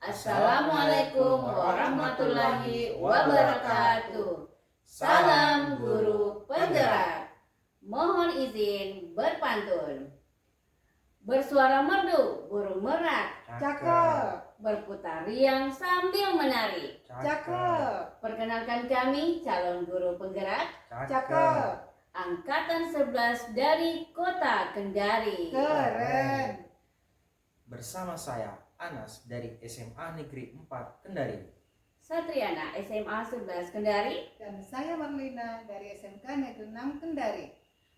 Assalamualaikum warahmatullahi wabarakatuh. Salam guru penggerak. Mohon izin berpantun. Bersuara merdu, burung merak. Cakep. Berputar riang sambil menari. Cakep. Perkenalkan kami calon guru penggerak Cakep. Angkatan 11 dari Kota Kendari. Keren. Bersama saya Anas dari SMA Negeri 4 Kendari. Satriana SMA 11 Kendari. Dan saya Marlina dari SMK Negeri 6 Kendari.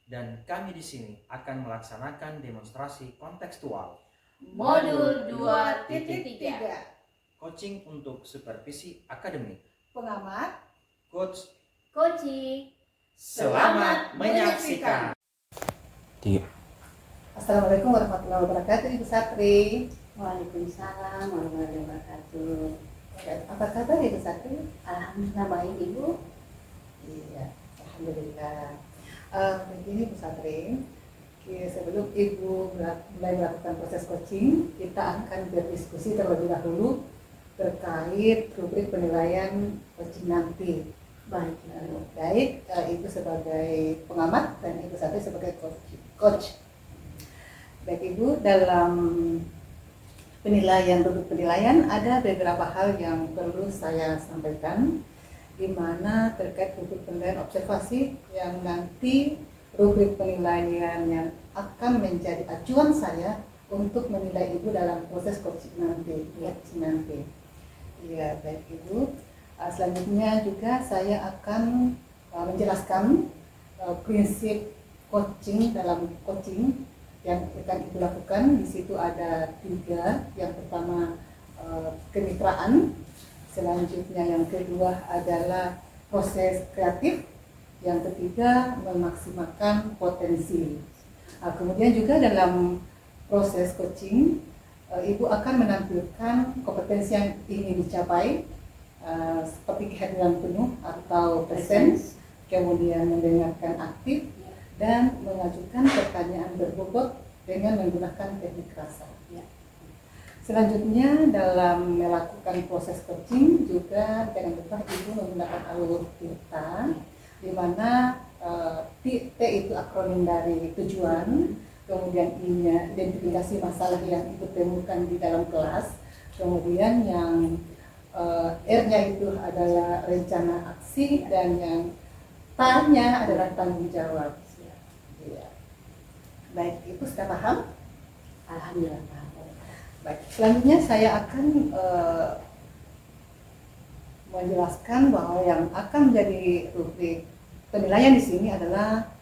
Dan kami di sini akan melaksanakan demonstrasi kontekstual Modul 2.3. coaching untuk supervisi akademik. Pengamat. Coach, Koci. selamat menyaksikan. Assalamualaikum warahmatullahi wabarakatuh, Ibu Satri. Waalaikumsalam warahmatullahi wabarakatuh. Apa kabar Ibu Satri? Alhamdulillah baik Ibu. Iya, alhamdulillah. Begini Bu Satri, sebelum Ibu mulai melakukan proses coaching, kita akan berdiskusi terlebih dahulu terkait rubrik penilaian coaching nanti. Baik, Ibu sebagai pengamat dan Ibu Satri sebagai coach. Baik Ibu, dalam rubrik penilaian ada beberapa hal yang perlu saya sampaikan, di mana terkait rubrik penilaian observasi yang nanti rubrik penilaian yang akan menjadi acuan saya untuk menilai Ibu dalam proses coaching nanti. Ya, baik Ibu. Selanjutnya juga saya akan menjelaskan prinsip coaching dalam coaching yang akan Ibu lakukan. Di situ ada 3. Yang pertama kemitraan, selanjutnya yang kedua adalah proses kreatif, yang ketiga memaksimalkan potensi. Kemudian juga dalam proses coaching Ibu akan menampilkan kompetensi yang ingin dicapai, seperti kehadiran penuh atau presence, kemudian mendengarkan aktif, dan mengajukan pertanyaan berbobot dengan menggunakan teknik rasa. Selanjutnya dalam melakukan proses coaching juga jangan lupa Ibu menggunakan alur TIRTA, di mana T itu akronim dari tujuan, kemudian I-nya identifikasi masalah yang Ibu temukan di dalam kelas, kemudian yang R-nya itu adalah rencana aksi, dan yang T-nya adalah tanggung jawab. Ya. Baik, Ibu sudah paham? Alhamdulillah paham. Baik, selanjutnya saya akan menjelaskan bahwa yang akan menjadi rubrik penilaian di sini adalah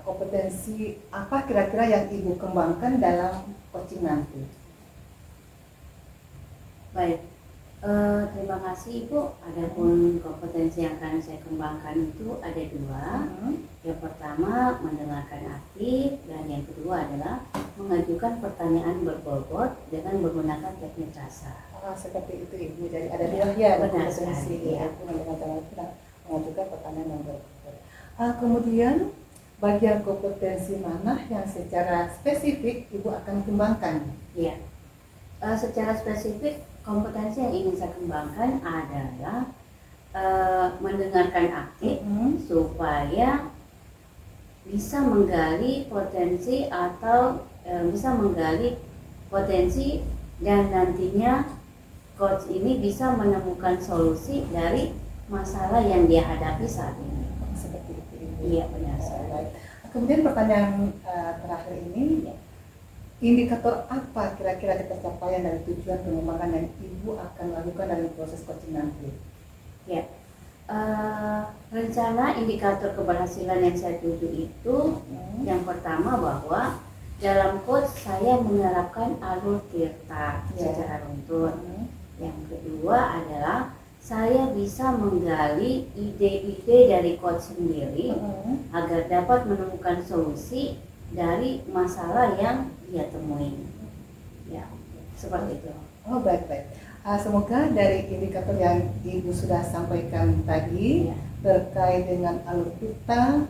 kompetensi apa kira-kira yang Ibu kembangkan dalam coaching nanti. Baik. Terima kasih Ibu. Adapun kompetensi yang akan saya kembangkan itu ada 2. Yang pertama mendengarkan aktif, dan yang kedua adalah mengajukan pertanyaan berbobot dengan menggunakan teknik rasa. Seperti itu Ibu. Jadi ada 2 ya kompetensi ya. Mengajukan pertanyaan yang berbobot. Kemudian bagian kompetensi mana yang secara spesifik Ibu akan kembangkan? Iya. Secara spesifik kompetensi yang ingin saya kembangkan adalah mendengarkan aktif supaya bisa menggali potensi atau bisa menggali potensi, dan nantinya coach ini bisa menemukan solusi dari masalah yang dia hadapi saat ini. Seperti itu Ibu. Iya, benar sekali. Kemudian pertanyaan terakhir ini, indikator apa kira-kira pencapaian dari tujuan pengembangan yang Ibu akan lakukan dalam proses coaching nanti? Ya, rencana indikator keberhasilan yang saya tuju itu yang pertama bahwa dalam coach saya menerapkan alur TIRTA secara runtun. Yang kedua adalah saya bisa menggali ide-ide dari coach sendiri agar dapat menemukan solusi dari masalah yang dia temui. Ya, seperti itu. Oh, baik-baik. Semoga dari indikator yang Ibu sudah sampaikan tadi terkait dengan alur TIRTA,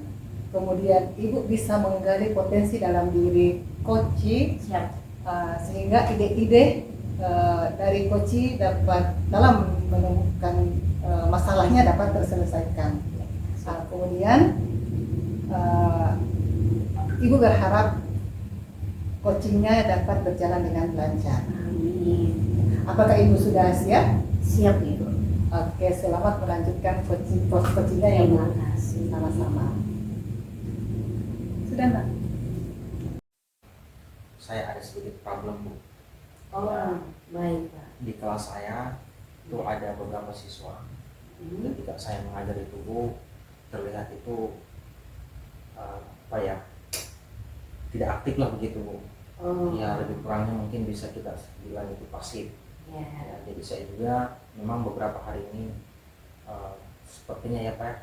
kemudian Ibu bisa menggali potensi dalam diri coaching, sehingga ide-ide dari coach dapat dalam menemukan masalahnya dapat terselesaikan. Kemudian Ibu berharap coachingnya dapat berjalan dengan lancar. Amin. Apakah Ibu sudah siap? Siap Ibu. Oke, selamat melanjutkan coachingnya ya Bu. Terima kasih. Sama-sama. Sudah Mbak? Saya ada sedikit problem Bu. Oh, baik Pak. Di kelas saya itu ada beberapa siswa. Ketika saya mengajar itu Bu, terlihat itu apa ya, tidak aktif lah begitu Bu. Oh, Ya lebih kurangnya mungkin bisa kita bilang itu pasif. ya. Ya, jadi saya juga memang beberapa hari ini sepertinya ya Pak,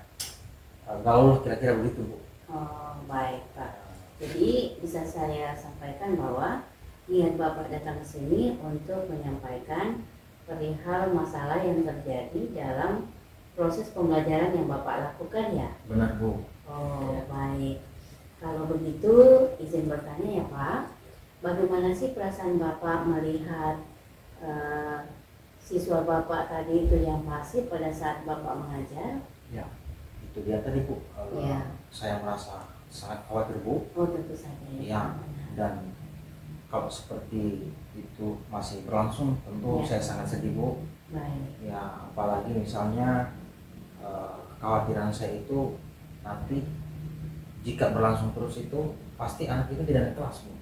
gaul kira-kira begitu Bu. Oh, baik Pak. Jadi bisa saya sampaikan bahwa niat Bapak datang ke sini untuk menyampaikan perihal masalah yang terjadi dalam proses pembelajaran yang Bapak lakukan ya? Benar Bu. Oh, baik. Kalau begitu izin bertanya ya Pak, bagaimana sih perasaan Bapak melihat siswa Bapak tadi itu yang pasif pada saat Bapak mengajar? Ya, itu dia tadi Bu. Ya. Saya merasa sangat khawatir Bu. Oh, tentu saja Ya, dan kalau seperti itu masih berlangsung, tentu Ya. saya sangat sedih Bu. Baik. Ya, apalagi misalnya kekhawatiran saya itu nanti jika berlangsung terus itu pasti anak itu tidak naik kelas Bu.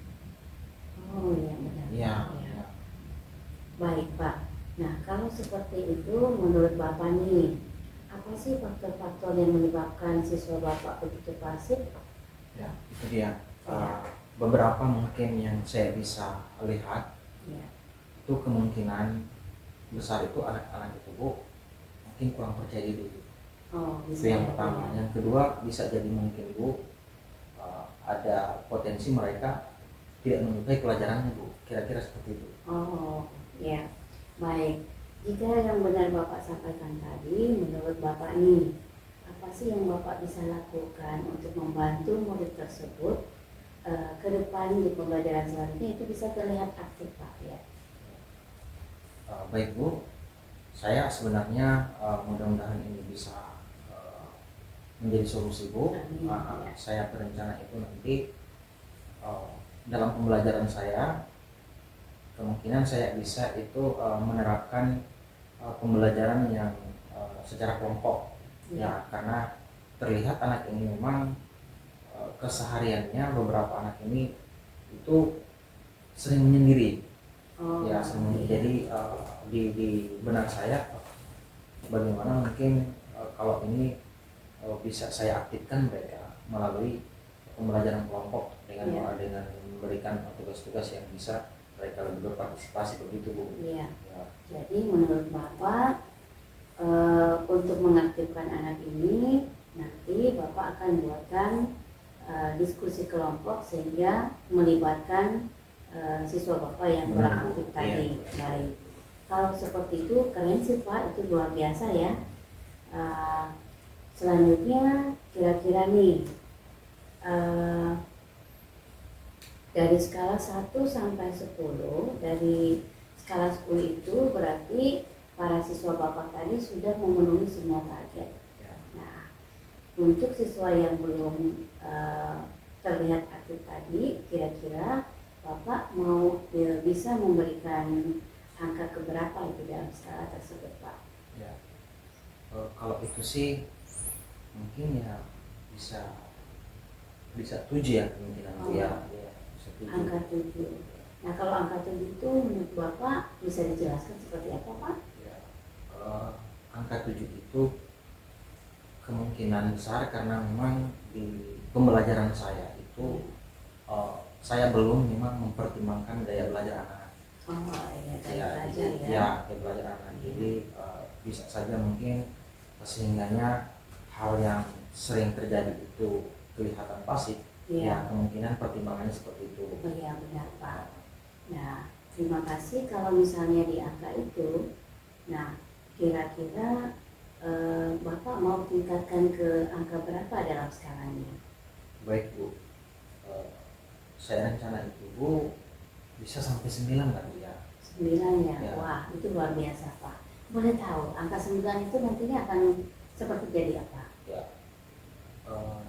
Oh, iya benar. Ya, Ya. ya. Baik Pak. Nah, kalau seperti itu menurut Bapak nih, apa sih faktor-faktor yang menyebabkan siswa Bapak begitu pasif? Ya, itu dia. Beberapa mungkin yang saya bisa lihat Ya. itu kemungkinan besar itu anak-anak itu Bu mungkin kurang percaya diri. Oh, Itu bisa yang ya, pertama. ya. Yang kedua bisa jadi mungkin Bu ada potensi mereka tidak menyukai pelajarannya Bu, kira-kira seperti itu. Oh, ya. Baik. Jika yang benar Bapak sampaikan tadi, menurut Bapak nih, apa sih yang Bapak bisa lakukan untuk membantu murid tersebut ke depan di pembelajaran selanjutnya itu bisa terlihat aktif Pak ya? Baik Bu, saya sebenarnya mudah-mudahan ini bisa menjadi solusi Bu. Amin, ya. Saya berencana itu nanti dalam pembelajaran saya kemungkinan saya bisa itu menerapkan pembelajaran yang secara kelompok. Ya, karena terlihat anak ini memang kesehariannya beberapa anak ini itu sering menyendiri. Oh, Ya, sering iya. jadi di benak saya bagaimana mungkin kalau ini bisa saya aktifkan mereka melalui pembelajaran kelompok dengan Iya. dengan memberikan tugas-tugas yang bisa mereka lebih berpartisipasi begitu Bu. Iya. Ya. Jadi menurut Bapak untuk mengaktifkan anak ini nanti Bapak akan buatkan diskusi kelompok sehingga melibatkan siswa Bapak yang kurang aktif tadi. Iya. Baik. Kalau seperti itu keren sih Pak, itu luar biasa ya. Selanjutnya kira-kira nih dari skala 1 sampai 10, dari skala 10 itu berarti para siswa Bapak tadi sudah memenuhi semua target. Ya. Nah, untuk siswa yang belum terlihat aktif tadi, kira-kira Bapak mau bisa memberikan angka keberapa itu dalam skala tersebut Pak? Ya. Kalau itu sih mungkin ya bisa 7 ya kemungkinan Oh. ya bisa 7. Angka 7. Nah, kalau angka 7 itu menurut Bapak bisa dijelaskan seperti apa Pak? Ya, angka 7 itu kemungkinan besar karena memang di pembelajaran saya itu saya belum memang mempertimbangkan gaya belajar anak. Oh iya, Ya, belajar ya. ya gaya belajar anak. Jadi bisa saja mungkin sehingganya hal yang sering terjadi itu kelihatan pasif. Iya. Ya, kemungkinan pertimbangannya seperti itu. Iya benar Pak. Nah, terima kasih kalau misalnya di angka itu. Nah, kira-kira Bapak mau tingkatkan ke angka berapa dalam skalanya? Baik Bu, saya rencana itu Bu bisa sampai 9 kan Bu ya? 9 ya. Ya. Wah, itu luar biasa Pak. Boleh tahu angka 9 itu nantinya akan seperti jadi apa? Ya,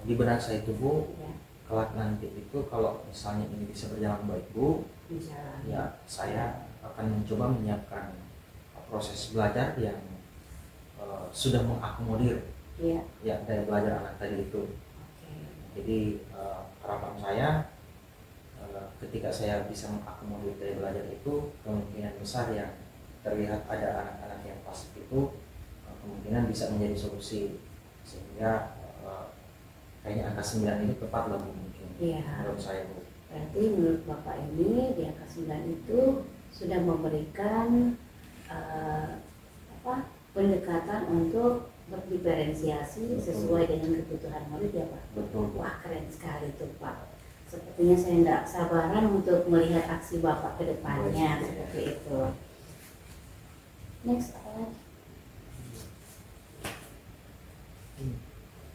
di benak saya itu Bu, Ya, kelak nanti itu kalau misalnya ini bisa berjalan baik Bu, bicara. ya saya akan mencoba menyiapkan proses belajar yang sudah mengakomodir Iya. ya dari belajar anak tadi itu. Oke. Jadi harapan saya ketika saya bisa mengakomodir dari belajar itu, kemungkinan besar yang terlihat ada anak-anak yang pasif itu kemungkinan bisa menjadi solusi, sehingga kayaknya angka 9 itu tepat lah Bu, mungkin Iya. menurut saya Bu. Berarti menurut Bapak ini di angka 9 itu sudah memberikan pendekatan untuk berdiferensiasi sesuai dengan kebutuhan murid ya Pak. Betul Bu. Wah, keren sekali tuh Pak. Sepertinya saya tidak sabaran untuk melihat aksi Bapak ke depannya seperti itu. Next apa lagi?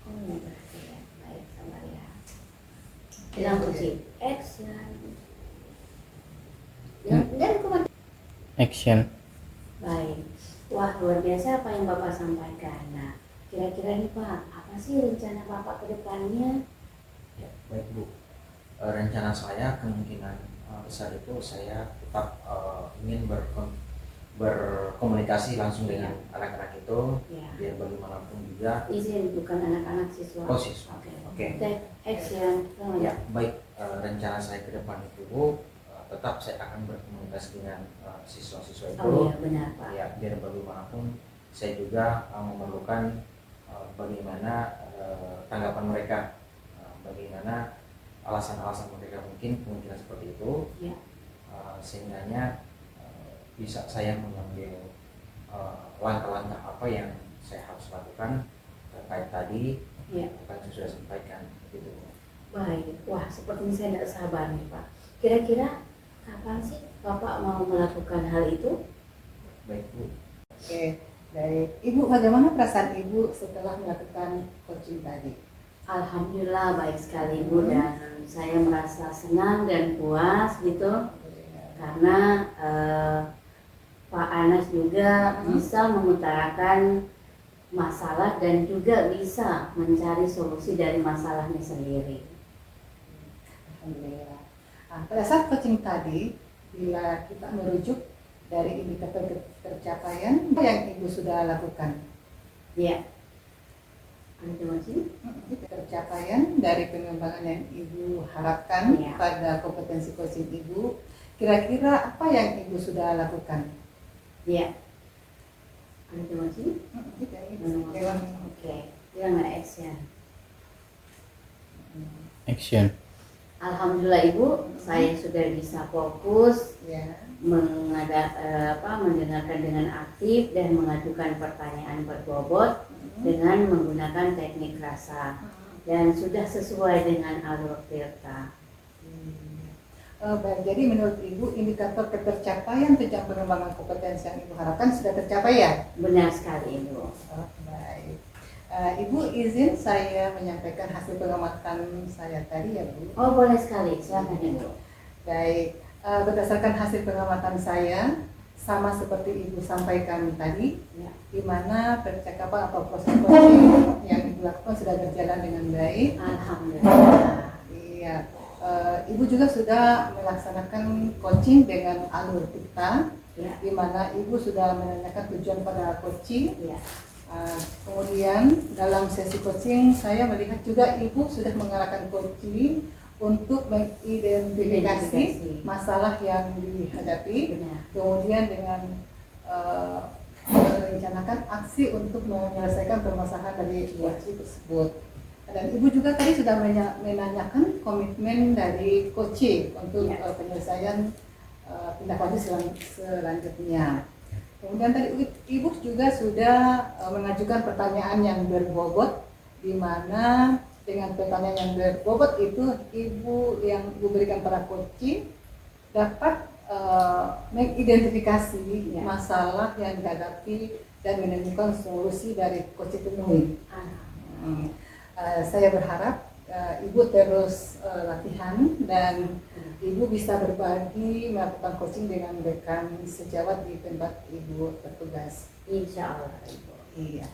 Oh, ini berarti ya. Baik, sabar ya. Bilang kunci action. Dan kemana? Action. Baik. Wah, luar biasa apa yang Bapak sampaikan. Nah, kira-kira nih Pak, apa sih rencana Bapak ke depannya? Ya, baik Bu. Rencana saya kemungkinan besar itu saya tetap ingin berkomunikasi langsung dengan anak-anak itu, Ya. biar bagaimanapun juga. Izin bukan anak-anak siswa. Oh, siswa. Oke. Oke. Action. Ya, baik. Rencana saya ke depan itu Bu, tetap saya akan berkomunikasi dengan siswa-siswa itu. Oh iya, benar Pak. Ya, biar bagaimanapun saya juga memerlukan bagaimana tanggapan mereka, bagaimana alasan-alasan mereka mungkin kemungkinan seperti itu, Ya. sehingganya bisa saya mengambil langkah-langkah apa yang saya harus lakukan terkait tadi, Ya. apa yang saya sudah sampaikan gitu. Baik. Wah, sepertinya saya tidak sabar nih Pak. Kira-kira kapan sih Bapak mau melakukan hal itu? Baik Bu. Oke, baik. Ibu, bagaimana perasaan Ibu setelah melakukan coaching tadi? Alhamdulillah baik sekali Bu, dan saya merasa senang dan puas gitu karena Pak Anas juga bisa mengutarakan masalah dan juga bisa mencari solusi dari masalahnya sendiri. Alhamdulillah. Pada saat coaching tadi, bila kita merujuk dari indikator tercapaian, apa yang Ibu sudah lakukan? Ya. Ada masih? Tercapaian dari pengembangan yang Ibu harapkan Ya. pada kompetensi coaching Ibu, kira-kira apa yang Ibu sudah lakukan? Ya. Ada masih? Oke. Dia nggak action. Action. Alhamdulillah Ibu, saya sudah bisa fokus Ya. mendengarkan dengan aktif dan mengajukan pertanyaan berbobot dengan menggunakan teknik rasa dan sudah sesuai dengan alur Tirta. Baik, jadi menurut Ibu indikator ketercapaian jenjang pengembangan kompetensi yang Ibu harapkan sudah tercapai ya? Benar sekali Ibu. Baik. Ibu izin saya menyampaikan hasil pengamatan saya tadi ya Bu. Oh boleh sekali, silakan Ibu. Baik, berdasarkan hasil pengamatan saya sama seperti Ibu sampaikan tadi, Ya. di mana percakapan atau proses coaching yang Ibu lakukan sudah berjalan dengan baik. Alhamdulillah. Iya, Ibu juga sudah melaksanakan coaching dengan alur kita, Ya. di mana Ibu sudah menanyakan tujuan pada coaching. Ya. Kemudian dalam sesi coaching saya melihat juga Ibu sudah mengarahkan coaching untuk mengidentifikasi masalah yang dihadapi, Benar. kemudian dengan merencanakan aksi untuk menyelesaikan permasalahan dari coaching tersebut. Dan Ibu juga tadi sudah menanyakan komitmen dari coaching untuk penyelesaian tindak lanjut selanjutnya. Kemudian tadi Ibu juga sudah mengajukan pertanyaan yang berbobot, di mana dengan pertanyaan yang berbobot itu Ibu berikan pada coaching dapat mengidentifikasi masalah yang dihadapi dan menemukan solusi dari coaching temui. Saya berharap Ibu terus latihan dan Ibu bisa berbagi melakukan coaching dengan rekan sejawat di tempat Ibu bertugas. Insya Allah Ibu. Iya.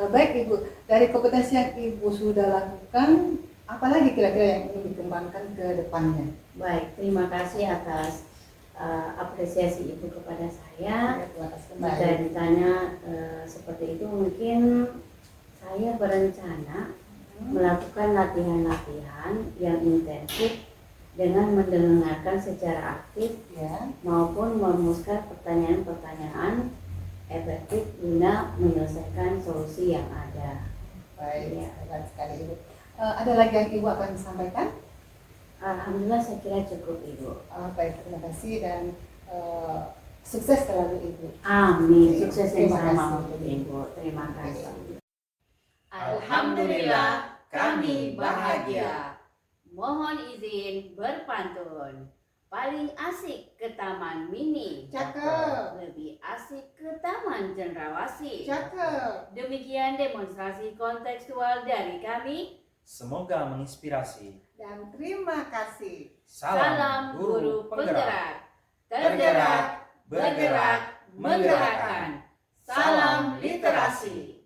Baik Ibu, dari kompetensi yang Ibu sudah lakukan, apalagi kira-kira yang ingin dikembangkan ke depannya? Baik, terima kasih atas apresiasi Ibu kepada saya. Terima kasih Jika kembali. ditanya seperti itu, mungkin saya berencana melakukan latihan-latihan yang intensif dengan mendengarkan secara aktif Ya, maupun merumuskan pertanyaan-pertanyaan efektif guna menyelesaikan solusi yang ada. baik, Iya. hebat sekali Ibu. Ada lagi yang Ibu akan sampaikan? Alhamdulillah saya kira cukup Ibu. Baik, terima kasih dan sukses selalu Ibu. Amin. Sukses yang Terima sama kasih. untuk Ibu. Terima kasih. Alhamdulillah, kami bahagia. Mohon izin berpantun. Paling asik ke Taman Mini. Cakep, Lebih asik ke Taman Cendrawasih. cakep. Demikian demonstrasi kontekstual dari kami. Semoga menginspirasi. Dan terima kasih. Salam guru penggerak. Tergerak, bergerak, menggerakkan. Salam literasi.